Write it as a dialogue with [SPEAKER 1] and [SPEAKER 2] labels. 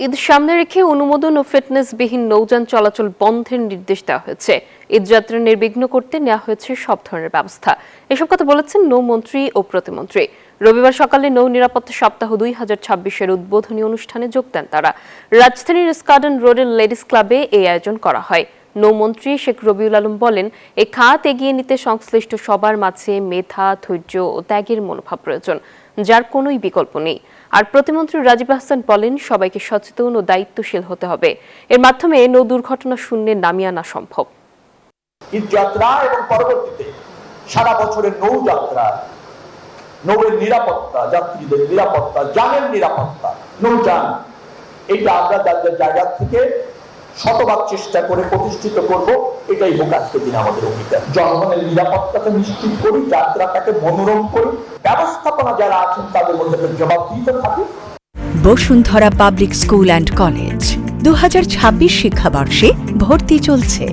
[SPEAKER 1] ঈদ সামনে রেখে অনুমোদন ও ফিটনেসবিহীন নৌযান চলাচল বন্ধের নির্দেশ দেওয়া হয়েছে। ঈদযাত্রা নির্বিঘ্ন করতে নেওয়া হয়েছে সব ধরনের ব্যবস্থা। এসব কথা বলেছেন নৌমন্ত্রী ও প্রতিমন্ত্রী। রবিবার সকালে নৌ নিরাপত্তা সপ্তাহ 2026-এর উদ্বোধনী অনুষ্ঠানে যোগ দেন তারা। রাজধানীর স্কাডন রোডের লেডিস ক্লাবে এই আয়োজন করা হয়। নৌমন্ত্রী শেখ রবিউল আলম বলেন, এই খাত এগিয়ে নিতে সংশ্লিষ্ট সবার মাঝে মেধা, ধৈর্য ও ত্যাগের মনোভাব প্রয়োজন, যার কোনোই বিকল্প নেই। আর প্রতিমন্ত্রী রাজীব আহসান বলেন, সবাইকে সচেতন ও দায়িত্বশীল হতে হবে। এর মাধ্যমে নৌ দুর্ঘটনা শূন্যে নামিয়ে আনা সম্ভব।
[SPEAKER 2] ঈদযাত্রা এবং পরবর্তীতে সারা বছরের নৌযাত্রা, নৌয়ের নিরাপত্তা, যাত্রীদের নিরাপত্তা, যানের নিরাপত্তা, নৌযান, এটা আমরা যাদের জায়গা থেকে শতভাগ চেষ্টা করে প্রতিষ্ঠিত করব। এটাই হোক আজকে দিন আমাদের অঙ্গীকার। জনগণের নিরাপত্তাকে নিশ্চিত করি, যাত্রাটাকে মনোরম করি, ব্যবস্থাপনা যারা আছেন তাদের মধ্যে জবাবদিহিতা থাকে।
[SPEAKER 3] Bashundhara public school and college 2026 শিক্ষাবর্ষে ভর্তি চলছে।